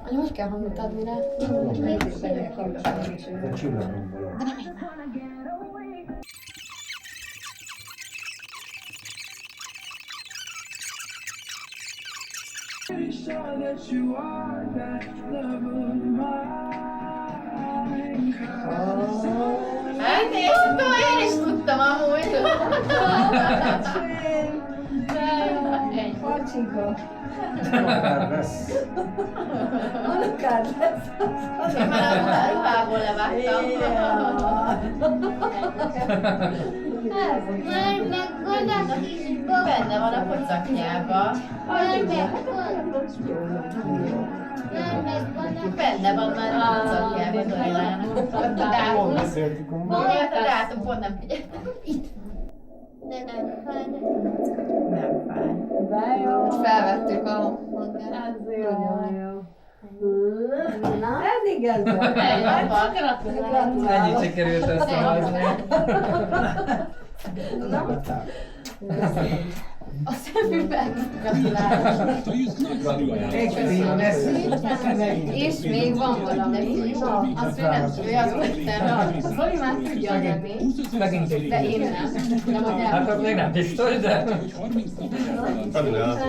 Anya, hogy kell hangot adni rá? Ez a csillagon való. De nem én. Hát én is tudtam amúgy. Egy. Harcsinka. Akár lesz. Akár lesz. Én már a ruhából levágtam. Benne van a pocaknyában. Benne van már a pocaknyában Dorilának. A dátum. Miért a dátum pont nem figyeltem. Itt. De nem fáj. Nem fáj. De jó. Felvettük a hangát. Ez jó. Na, ez igaz. Egy napot. Gratulálok. Ennyit sikerült összehozni. A szemüveg. Gratulálok. És még van valami. Azt még nem tudja, azt tettem. Zoli már tudja adni. Megint De én nem. Nem a hát ott még nem biztos, de... Gratulálok.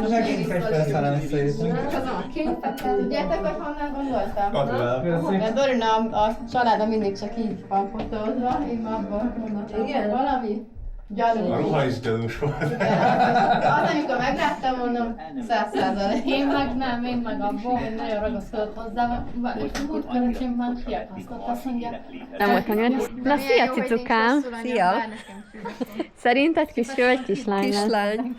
Megint fegyverszállam összejöttünk. Azon a képeket. Tudjátok, hogy honnan gondoltam? Gratulálok. De Dorina a családa mindig csak így van fotózva, én már abban gondoltam, Igen? valami gyanús. A ruha is gyanús volt. Az, amikor megláttam, mondom, 100%. Én meg abból, hogy nagyon ragaszkodott hozzá, és múltkor a gymben kiakasztott, azt mondja. Nem volt nagyon. Na, szia, cicukám! Szia. Szerinted kisfiú vagy kislány lesz? Kislány.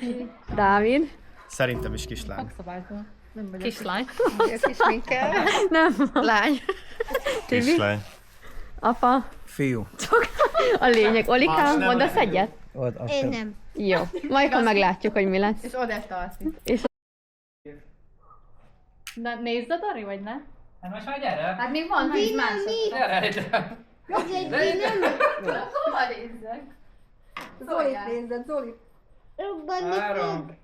Dávid? Szerintem is kislány. Kislány. Kisminkel. Nem. Lány. Tibi? Kislány. Apa? Fiú. A lényeg. Olikám, mondasz egyet? Én nem. Jó. Majd akkor meglátjuk, hogy mi lesz. És odest alszik. De nézd a Dori, vagy ne? Hát most már gyere! Hát még van 10 másodperc. Gyere ide! Ez egy nem. Hova nézzek? Zolit nézed, Zolit. Robbanni fog. 3,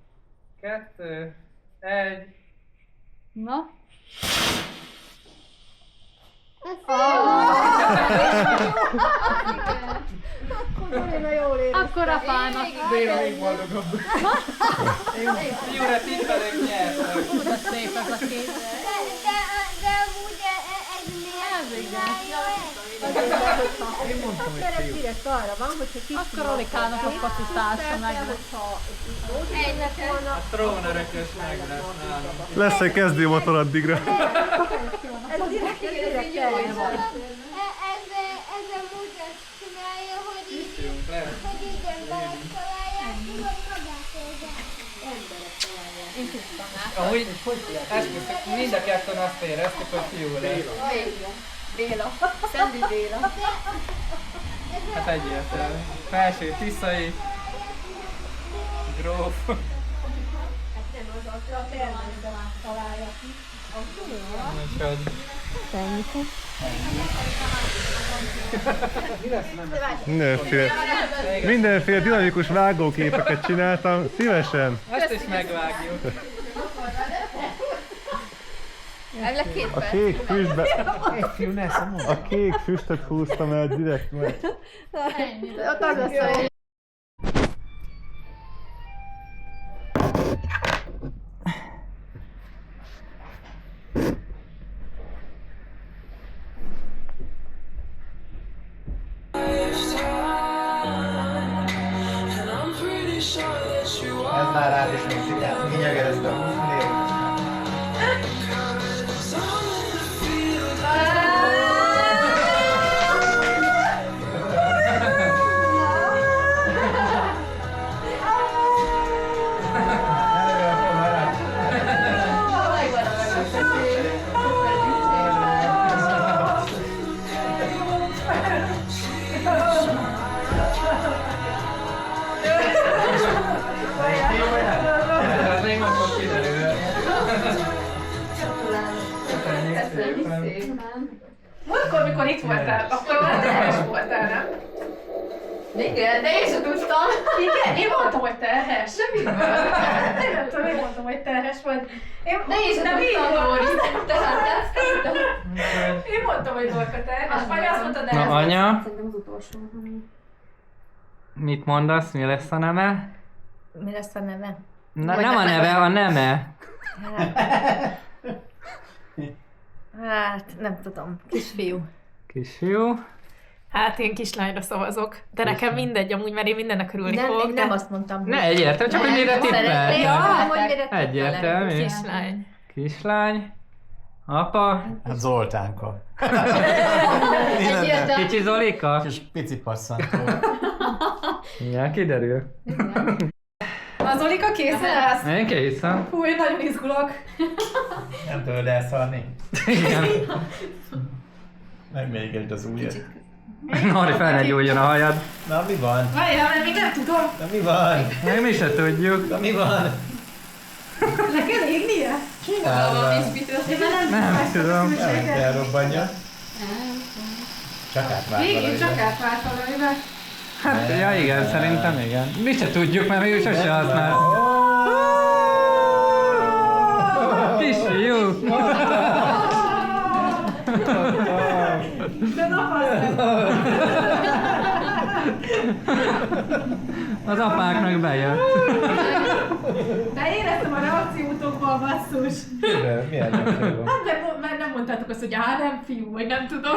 2, 1. Na? Zolina jól ér. Akkor apának. Béla még boldogabb. Fiúra tippelők nyertek. Hú, de szép ez a kép. De amúgy ez miért Én mondtam, hogy fiú. Direkt arra van, hogyha kis Akkor Olikának a pacitása meg lesz. A trónörökös meg lesz nálunk. Lesz egy kezdőmotor addigra. Ez direkt erre van. Ez amúgy azt csinálja, hogy így, Fiúnk lesz. hogy igen, beletalálják, tudod, magát érzem. Ahogy esküszök, mind a kettőn azt éreztük, hogy fiú lesz. Béla. Szendi Béla. Hát egyértelmű. Felső Tiszai. Gróf. Úgyhogy... Mindenféle dinamikus vágóképeket csináltam, szívesen. Ezt is megvágjuk. A kék füstbe... A kék füstöt húztam el direkt meg. Ott az lesz, hogy Ez már rád is nézik el. Kinyögerezte a 20 milliót. Ez még most fog kiderülni. Múltkor, mikor itt voltál, akkor már tehes voltál, nem? Igen, de én sem tudtam. Igen, én mondtam, hogy terhes. Én nem tudom, én mondtam, hogy terhes vagy. De én sem tudtam, Lóri. Tehát ezt tudtam. Én mondtam, hogy Dorka terhes vagy, azt mondtad, de Na anya, Szerintem az utolsó. mit mondasz, mi lesz a neve? Mi lesz a neve? Na, nem a neve, a neme. Hát, nem tudom. Kisfiú. Kisfiú. Hát én kislányra szavazok. De nekem mindegy amúgy, mert én mindennek örülni Nem, fogok. én nem azt mondtam. Ne egyértelmű, csak hogy mire tippeltek. Ja, hogy mire Egyértelmű. Kislány. Kislány. Apa. Hát Zoltánka. Egyértelmű. Kicsi Zolika. Kis pici passzantó. Ja, kiderül. Az Olika készen állsz? Én készen. Hú, én nagyon izgulok. Nem tudod elszarni? Igen. Meg még egy az ujjad. Nori, fel ne gyújjon a hajad. Na mi van? Várjál, mert még nem tudom. Na mi van? Meg mi se tudjuk. Na mi van? Le kell égnie? Nem tudom. Nem elrobbanja. Csak átvált Végén csak valamivel. átvált valamivel. Hát, ja igen, szerintem igen. Mi se tudjuk, mert mi sose használ. Kisfiú. De napasztal. Az apáknak bejön. De éreztem a reakciótokban, basszus. Milyen reakció? Hát mert nem mondtátok azt, hogy nem fiú, vagy nem tudom.